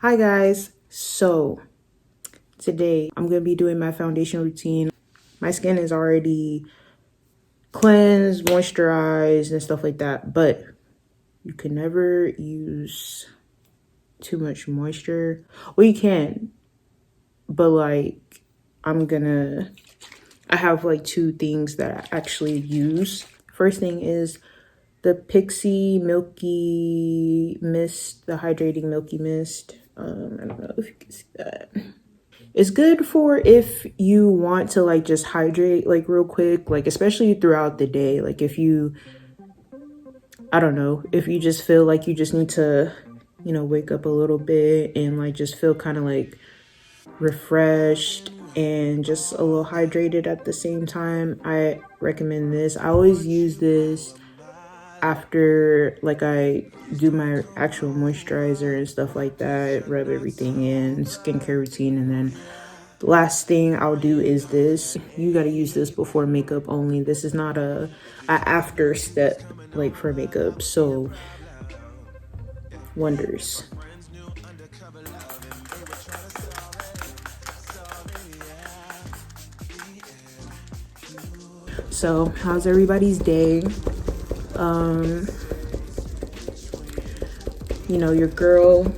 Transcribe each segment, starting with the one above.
Hi guys, so today I'm gonna be doing my foundation routine. My skin is already cleansed, moisturized, and stuff like that, but you can never use too much moisture. Well, you can, but like I have like two things that I actually use. First thing is the Pixie Milky Mist, the hydrating Milky Mist. I don't know if you can see that. It's good for if you want to like just hydrate like real quick, like especially throughout the day. Like if you, I don't know, if you just feel like you just need to, wake up a little bit and like just feel kind of like refreshed and just a little hydrated at the same time, I recommend this. I always use this after like I do my actual moisturizer and stuff like that, rub everything in, skincare routine, and then the last thing I'll do is this. You gotta use this before makeup only. This is not a after step like for makeup. So wonders. So how's everybody's day? Your girl,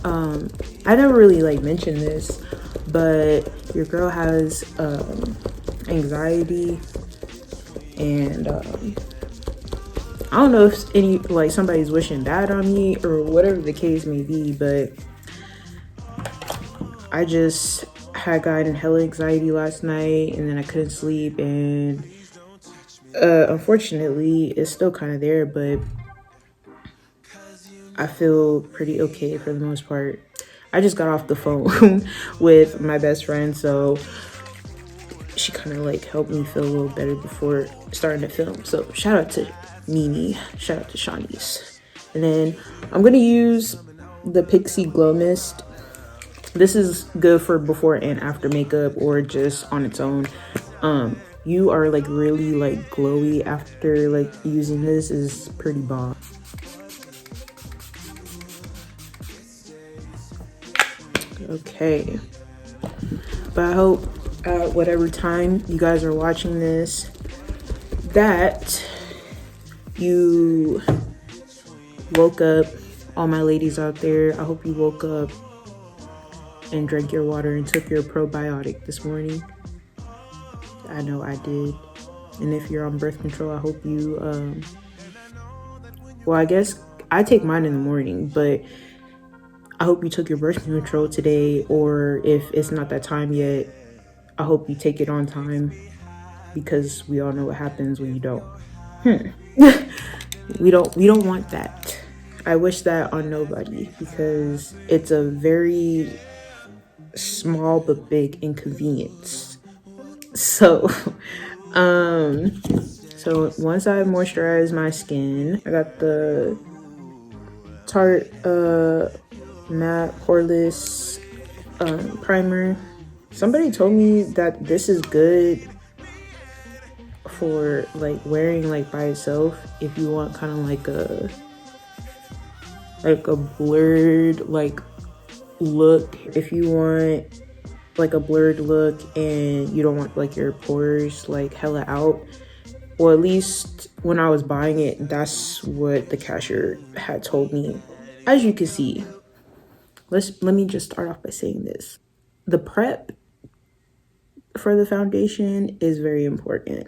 I never really like mentioned this, but your girl has anxiety, and I don't know if any like somebody's wishing bad on me or whatever the case may be, but I just had gotten hella anxiety last night, and then I couldn't sleep, and unfortunately it's still kind of there, but I feel pretty okay for the most part. I just got off the phone with my best friend, so she kind of like helped me feel a little better before starting to film. So shout out to Mimi, shout out to Shawnee's. And then I'm gonna use the Pixie Glow Mist. This is good for before and after makeup or just on its own. You are like really like glowy after like using this. Is pretty bomb. Okay, but I hope at whatever time you guys are watching this that you woke up. All my ladies out there, I hope you woke up and drank your water and took your probiotic this morning. I know I did. And if you're on birth control, I hope you well, I guess I take mine in the morning, but I hope you took your birth control today, or if it's not that time yet, I hope you take it on time, because we all know what happens when you don't. we don't want that. I wish that on nobody, because it's a very small but big inconvenience. So so once I moisturize my skin, I got the Tarte matte poreless primer. Somebody told me that this is good for like wearing like by itself if you want kind of like a blurred like look. If you want like a blurred look and you don't want like your pores like hella out, or at least when I was buying it, that's what the cashier had told me. As you can see, let me just start off by saying this. The prep for the foundation is very important.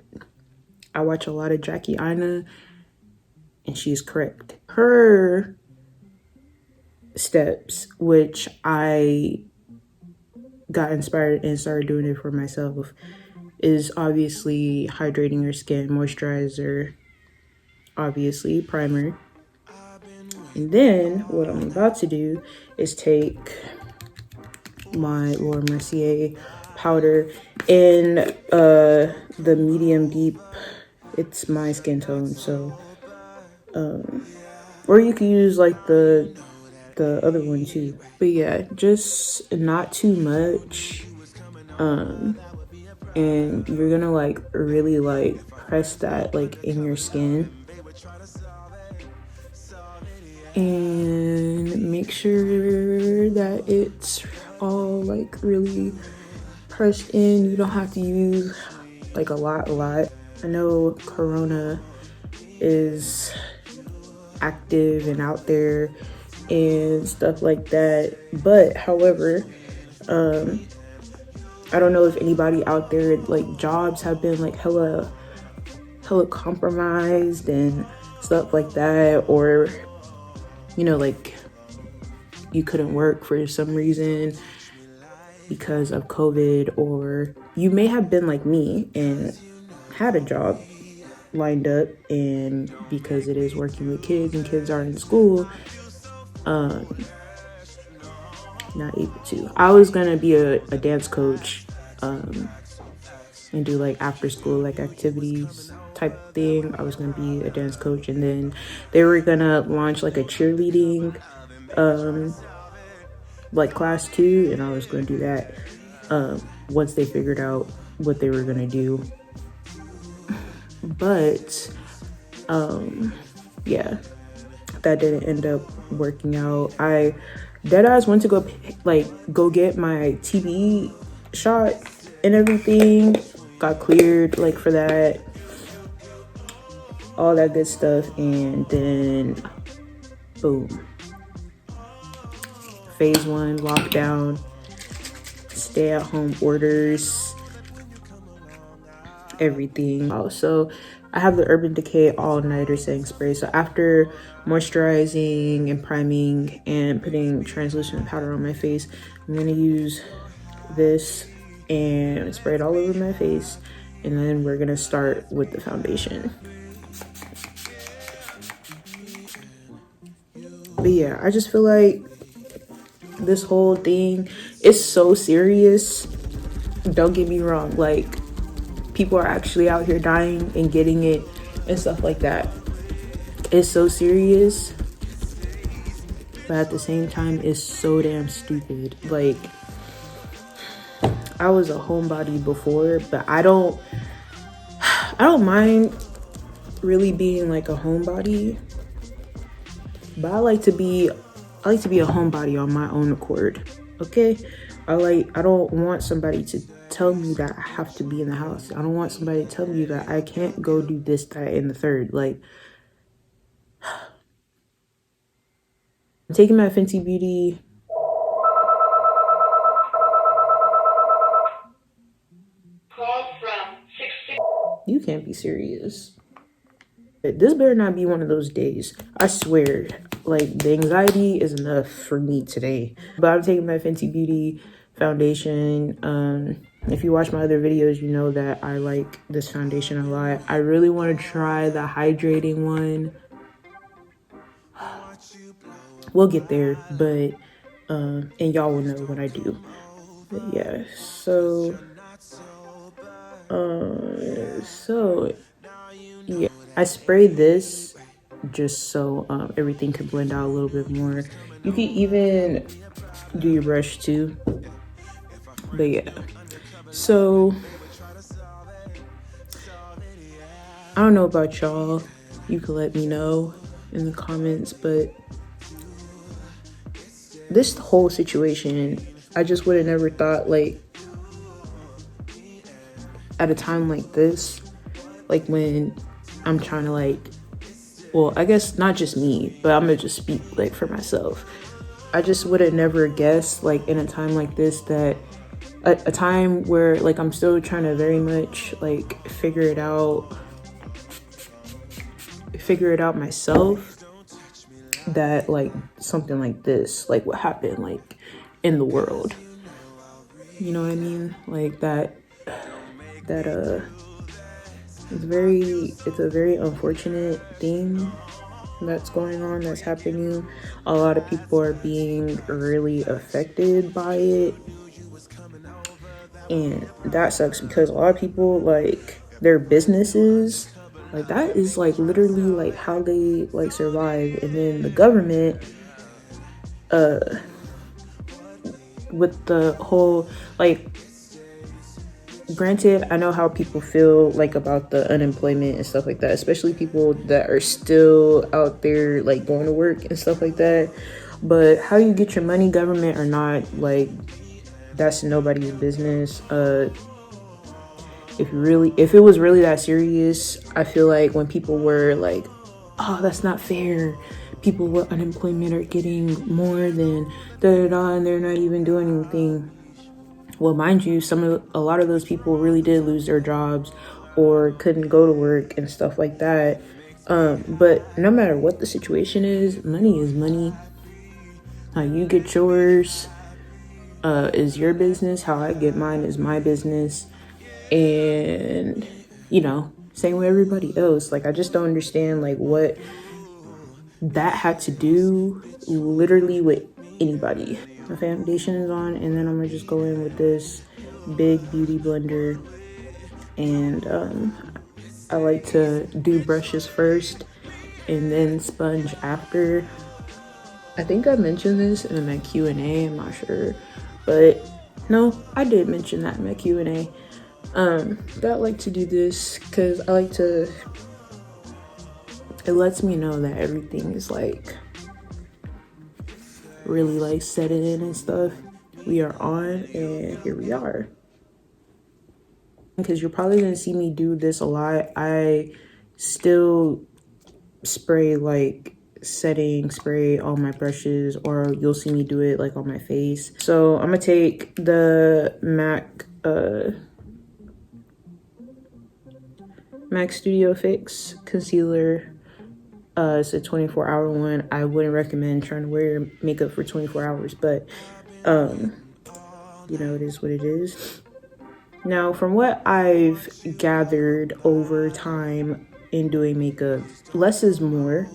I watch a lot of Jackie Aina, and she's correct. Her steps, which I got inspired and started doing it for myself, is obviously hydrating your skin, moisturizer, obviously primer. And then what I'm about to do is take my Laura Mercier powder in the medium deep. It's my skin tone, so or you can use like the other one too. But yeah, just not too much. And you're gonna like really like press that like in your skin, and make sure it's all like really pressed in. You don't have to use like a lot. I know Corona is active and out there and stuff like that, but however, I don't know if anybody out there, like jobs have been like hella compromised and stuff like that, or like you couldn't work for some reason because of COVID, or you may have been like me and had a job lined up, and because it is working with kids and kids are in school, not able to. I was gonna be a dance coach and do like after school like activities type thing. I was gonna be a dance coach, and then they were gonna launch like a cheerleading like class too, and I was gonna do that once they figured out what they were gonna do. But yeah, that didn't end up working out. I deadass went to go get my TB shot and everything, got cleared like for that, all that good stuff, and then boom, phase 1 lockdown, stay at home orders, everything. Also, I have the Urban Decay all-nighter setting spray. So after moisturizing and priming and putting translucent powder on my face, I'm gonna use this and spray it all over my face, and then we're gonna start with the foundation. But yeah, I just feel like this whole thing is so serious. Don't get me wrong, like people are actually out here dying and getting it and stuff like that. It's so serious, but at the same time it's so damn stupid. Like, I was a homebody before, but I don't mind really being like a homebody, but I like to be a homebody on my own accord. Okay, I don't want somebody to tell me that I have to be in the house. I don't want somebody to tell me that I can't go do this, that, and the third. Like, I'm taking my Fenty Beauty call from 6. You can't be serious. This better not be one of those days. I swear, like, the anxiety is enough for me today. But I'm taking my Fenty Beauty foundation. If you watch my other videos, you know that I like this foundation a lot. I really want to try the hydrating one. We'll get there, but and y'all will know when I do. But yeah, so yeah, I sprayed this just so everything could blend out a little bit more. You can even do your brush too. But yeah, so I don't know about y'all. You can let me know in the comments, but this whole situation, I just would have never thought, like, at a time like this, like when I'm trying to, like, well, I guess not just me, but I'm gonna just speak like for myself. I just would have never guessed, like, in a time like this, that a time where like I'm still trying to very much like figure it out myself, that like something like this like what happened like in the world, you know what I mean? Like that it's a very unfortunate thing that's going on, that's happening. A lot of people are being really affected by it, and that sucks because a lot of people, like, their businesses, like, that is like literally like how they like survive. And then the government with the whole, like, granted, I know how people feel like about the unemployment and stuff like that, especially people that are still out there like going to work and stuff like that. But how you get your money, government or not, like, that's nobody's business. If it was really that serious, I feel like when people were like, oh, that's not fair, people with unemployment are getting more than da da da, and they're not even doing anything. Well, mind you, a lot of those people really did lose their jobs or couldn't go to work and stuff like that. But no matter what the situation is money. How you get yours is your business. How I get mine is my business. And, same with everybody else. Like, I just don't understand, like, what that had to do literally with anybody. My foundation is on, and then I'm gonna just go in with this big beauty blender. And I like to do brushes first and then sponge after. I think I mentioned this in my Q&A, I'm not sure, but no, I did mention that in my Q&A. That I like to do this because it lets me know that everything is like really like set it in and stuff. We are on, and here we are. Because you're probably gonna see me do this a lot. I still spray like setting spray on my brushes, or you'll see me do it like on my face. So I'm gonna take the MAC Studio Fix concealer. It's a 24-hour one. I wouldn't recommend trying to wear makeup for 24 hours, but it is what it is. Now, from what I've gathered over time in doing makeup, less is more.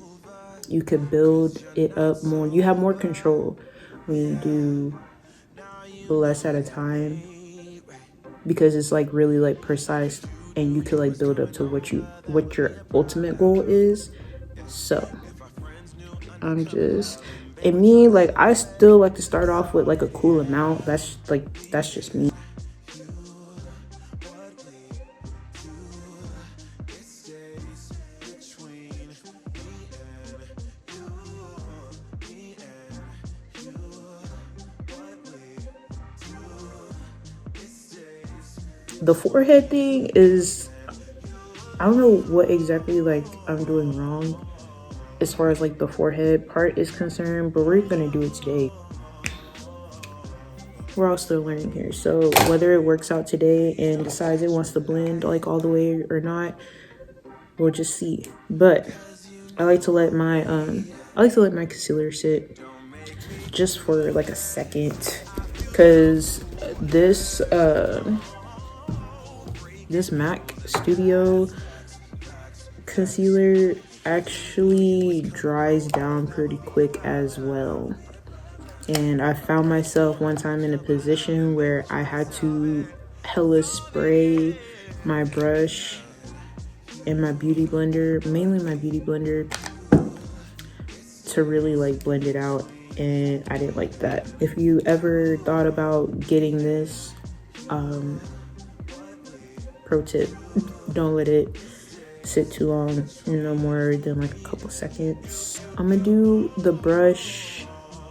You could build it up more. You have more control when you do less at a time, because it's like really like precise, and you could like build up to what your ultimate goal is. So I still like to start off with like a cool amount. That's just me. The forehead thing is, I don't know what exactly like I'm doing wrong as far as like the forehead part is concerned, but we're gonna do it today. We're all still learning here, so whether it works out today and decides it wants to blend like all the way or not, we'll just see. But I like to let my concealer sit just for like a second, because this MAC Studio concealer actually dries down pretty quick as well. And I found myself one time in a position where I had to hella spray my brush and my beauty blender, mainly my beauty blender, to really like blend it out, and I didn't like that. If you ever thought about getting this, pro tip, don't let it sit too long, no more than like a couple seconds. I'm gonna do the brush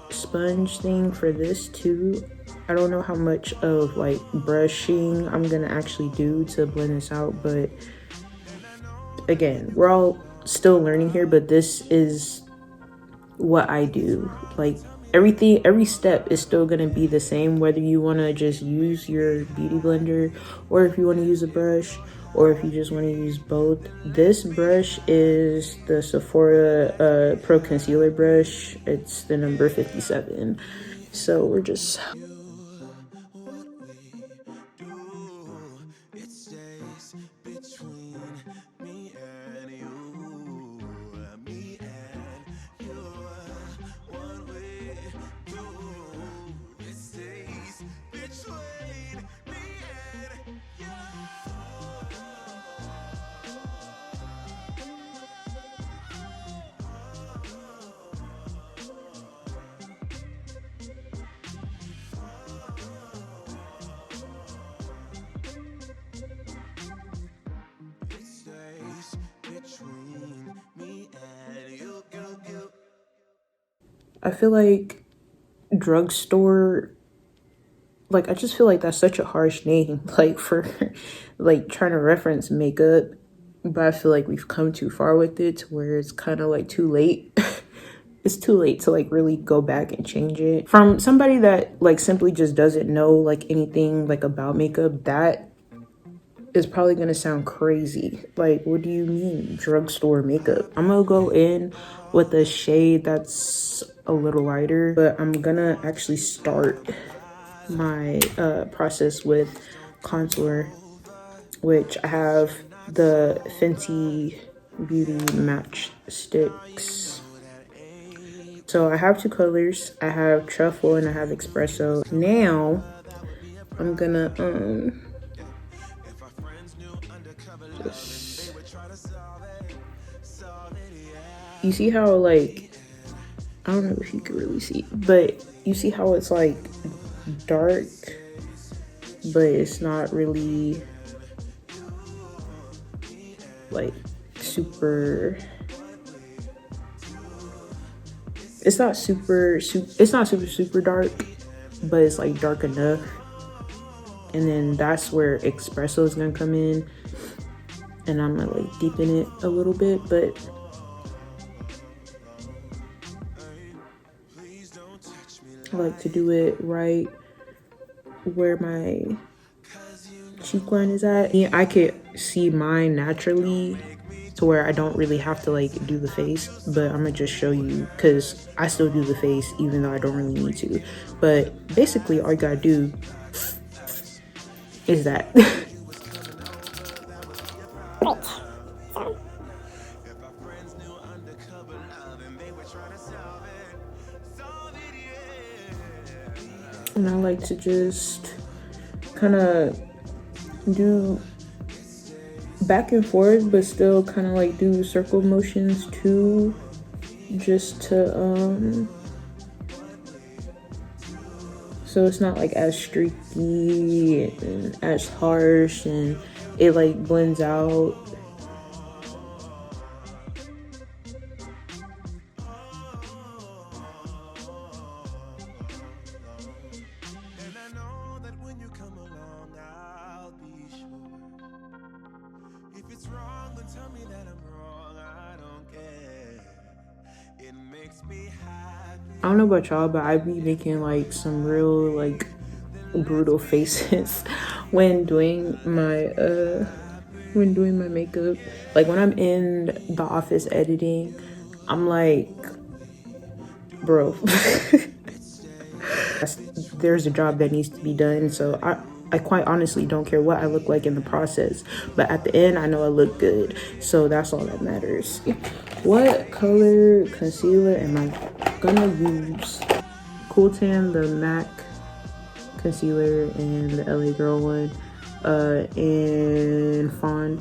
sponge thing for this too. I don't know how much of like brushing I'm gonna actually do to blend this out, but again, we're all still learning here, but this is what I do. Like every step is still gonna be the same, whether you want to just use your beauty blender, or if you want to use a brush, or if you just want to use both. This brush is the Sephora Pro Concealer brush. It's the number 57. So we're just I feel like drugstore, like I just feel like that's such a harsh name, like for like trying to reference makeup, but I feel like we've come too far with it to where it's kind of like too late. It's too late to like really go back and change it. From somebody that like simply just doesn't know like anything like about makeup, that is probably gonna sound crazy. Like, what do you mean drugstore makeup? I'm gonna go in with a shade that's a little lighter, but I'm gonna actually start my process with contour, which I have the Fenty Beauty Match Sticks. So I have two colors. I have truffle and I have espresso. Now I'm gonna just, you see how like, I don't know if you can really see, but you see how it's like dark, but it's not really like super, it's not super dark, but it's like dark enough. And then that's where espresso is gonna come in, and I'm gonna like deepen it a little bit, but I like to do it right where my cheek line is at. Yeah, I could see mine naturally to where I don't really have to like do the face, but I'm gonna just show you because I still do the face even though I don't really need to. But basically all you gotta do is that. And I like to just kind of do back and forth, but still kind of like do circle motions too, just to so it's not like as streaky and as harsh, and it like blends out. I don't know about y'all, but I be making like some real like brutal faces when doing my makeup. Like when I'm in the office editing, I'm like, bro, there's a job that needs to be done. So I quite honestly don't care what I look like in the process, but at the end I know I look good, so that's all that matters. What color concealer am I gonna use? Cool Tan, the MAC concealer, and the LA Girl one, and Fawn.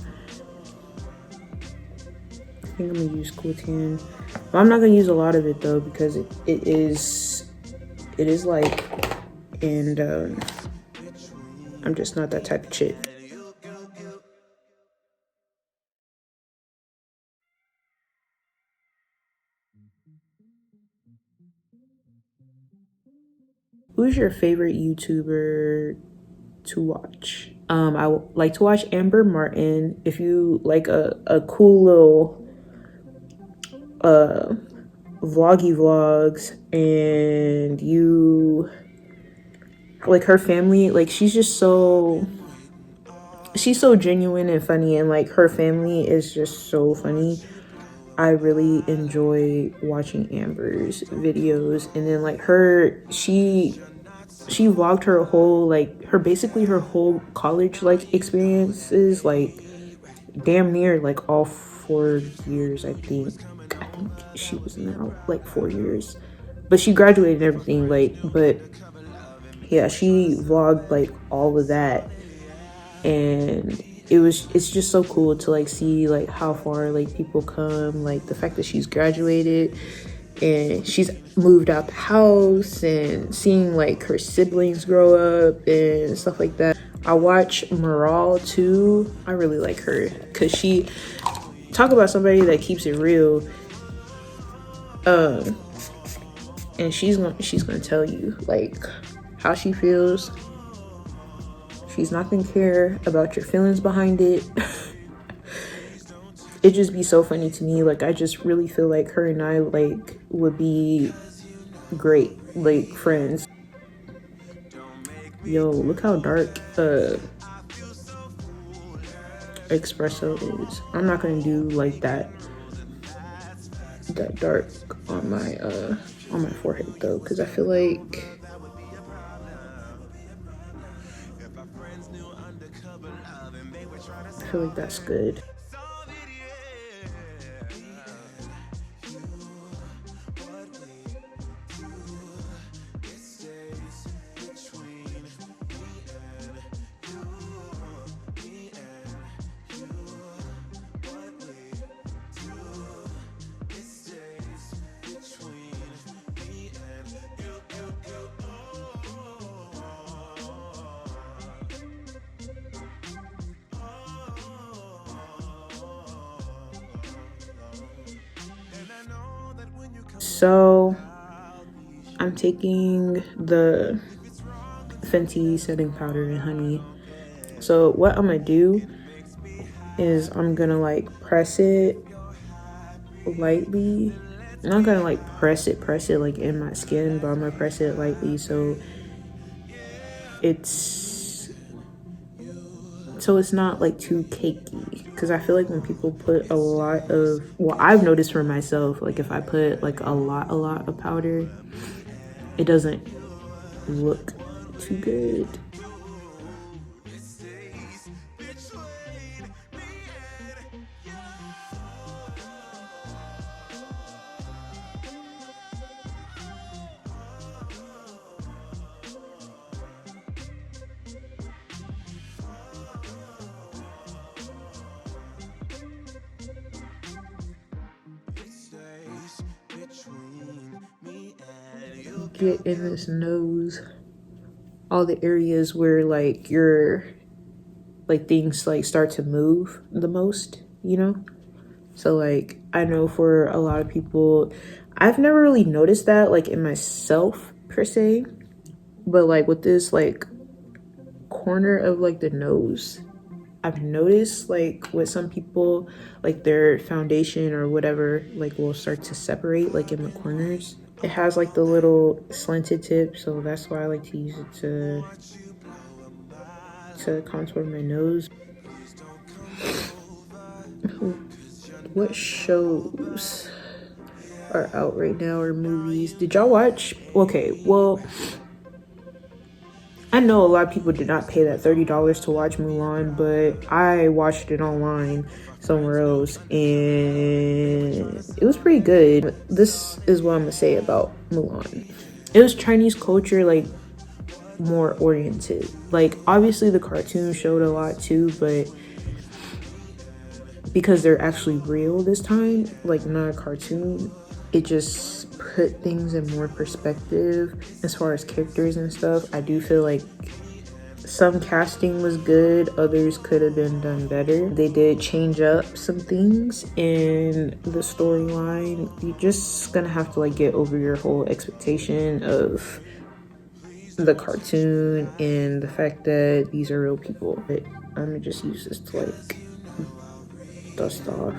I think I'm gonna use Cool Tan, but I'm not gonna use a lot of it though because it is like, and I'm just not that type of chick. Who's your favorite YouTuber to watch? I like to watch Amber Martin. If you like a cool little vloggy vlogs and you like her family, like she's so genuine and funny, and like her family is just so funny. I really enjoy watching Amber's videos. And then like she vlogged her whole like her whole college like experiences, like damn near like all 4 years. I think she was now like 4 years, but she graduated and everything, like, but yeah, she vlogged like all of that, and it's just so cool to like see like how far like people come, like the fact that she's graduated and she's moved out the house, and seeing like her siblings grow up and stuff like that. I watch Moral too. I really like her because she talk about somebody that keeps it real. and she's gonna tell you like how she feels. She's not gonna care about your feelings behind it. It just be so funny to me. Like I just really feel like her and I like would be great like friends. Yo, look how dark espresso is. I'm not gonna do like that dark on my forehead though, because I feel like that's good. So I'm taking the Fenty setting powder and honey. So what I'm gonna do is I'm gonna like press it lightly. I'm not gonna like press it like in my skin, but I'm gonna press it lightly so it's not like too cakey, because I feel like when people put a lot of, well, I've noticed for myself, like if I put like a lot of powder, it doesn't look too good. Get in this nose, all the areas where like your like things like start to move the most, you know? So like I know for a lot of people, I've never really noticed that like in myself per se, but like with this like corner of like the nose, I've noticed like with some people, like their foundation or whatever like will start to separate like in the corners. It has like the little slanted tip, so that's why I like to use it to contour my nose. What shows are out right now or movies? Did y'all watch? Okay, well, I know a lot of people did not pay that $30 to watch Mulan, but I watched it online somewhere else and it was pretty good. This is what I'm gonna say about Mulan. It was Chinese culture, like more oriented. Like obviously the cartoon showed a lot too, but because they're actually real this time, like not a cartoon, it just put things in more perspective as far as characters and stuff. I do feel like some casting was good, others could have been done better. They did change up some things in the storyline. You're just gonna have to like get over your whole expectation of the cartoon and the fact that these are real people. But I'm gonna just use this to like dust off.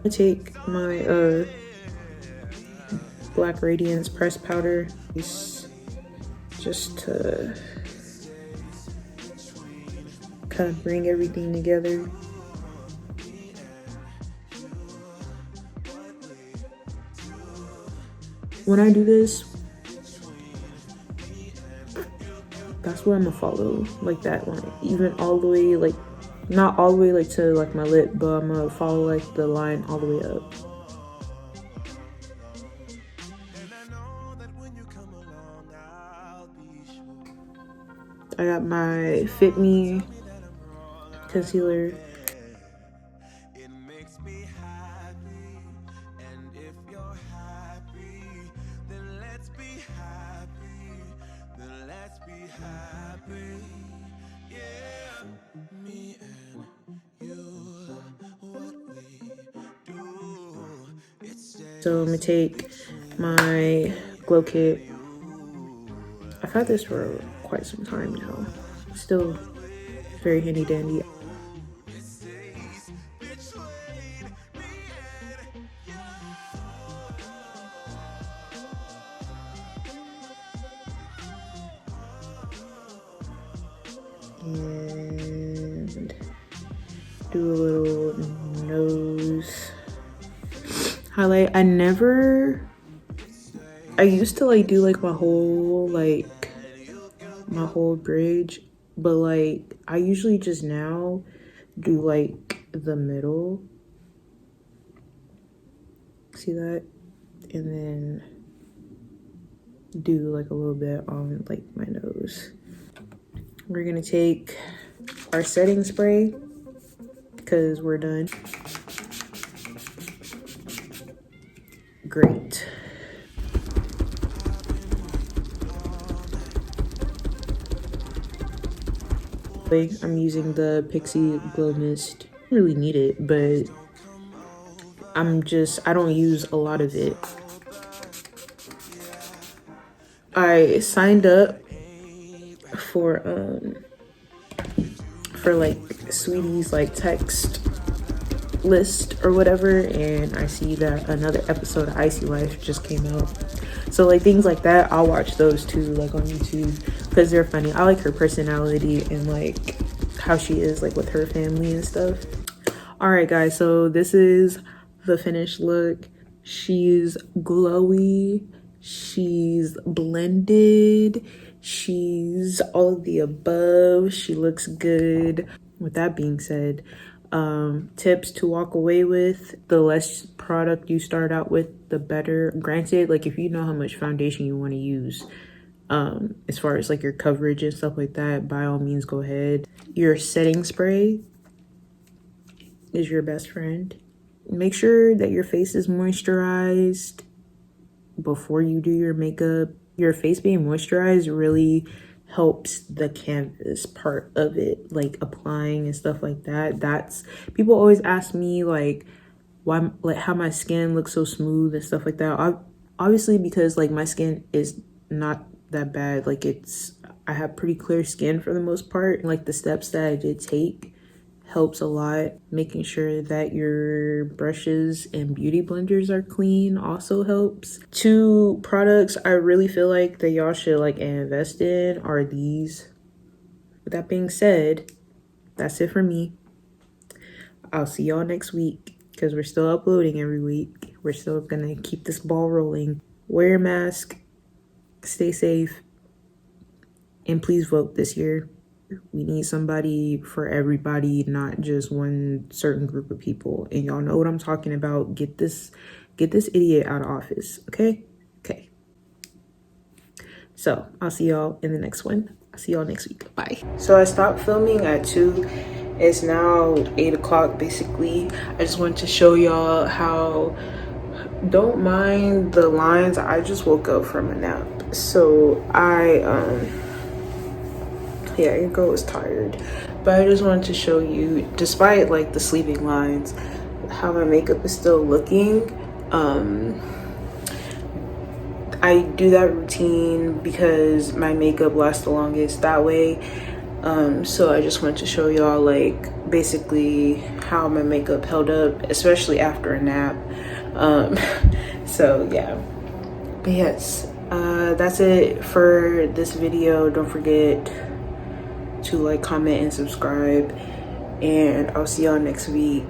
I take my Black Radiance pressed powder just to kind of bring everything together. When I do this, that's where I'm gonna follow, like that line, even all the way, like not all the way like to like my lip, but I'm gonna follow like the line all the way up. I got my Fit Me concealer. So I'm gonna take my glow kit. I've had this for quite some time now. Still very handy dandy. And do a little nose highlight. I used to like do like my whole bridge, but like I usually just now do like the middle. See that? And then do like a little bit on like my nose. We're gonna take our setting spray because we're done. Great. I'm using the Pixie Glow Mist. I don't really need it, but I don't use a lot of it. I signed up for like Sweetie's like text list or whatever, and I see that another episode of Icy Life just came out. So like things like that, I'll watch those too, like on YouTube, because they're funny. I like her personality and like how she is like with her family and stuff. All right guys, so this is the finished look. She's glowy, she's blended, she's all of the above. She looks good. With that being said, tips to walk away with: the less product you start out with, the better. Granted, like if you know how much foundation you want to use, as far as like your coverage and stuff like that, by all means go ahead. Your setting spray is your best friend. Make sure that your face is moisturized before you do your makeup. Your face being moisturized really helps the canvas part of it, like applying and stuff like that. That's, people always ask me like why, like how my skin looks so smooth and stuff like that. Obviously because like my skin is not that bad. Like I have pretty clear skin for the most part. Like the steps that I did take helps a lot. Making sure that your brushes and beauty blenders are clean also helps. 2 products I really feel like that y'all should like invest in are these. With that being said, that's it for me. I'll see y'all next week because we're still uploading every week. We're still gonna keep this ball rolling. Wear your mask, stay safe, and please vote this year. We need somebody for everybody, not just one certain group of people. And y'all know what I'm talking about. Get this idiot out of office, okay? Okay. So I'll see y'all in the next one. I'll see y'all next week. Bye. So I stopped filming at 2. It's now 8 o'clock basically. I just wanted to show y'all how, don't mind the lines. I just woke up from a nap. So yeah, your girl was tired, but I just wanted to show you, despite like the sleeping lines, how my makeup is still looking. I do that routine because my makeup lasts the longest that way. So I just wanted to show y'all like basically how my makeup held up, especially after a nap. So yeah, but yes, that's it for this video. Don't forget to like, comment, and subscribe, and I'll see y'all next week.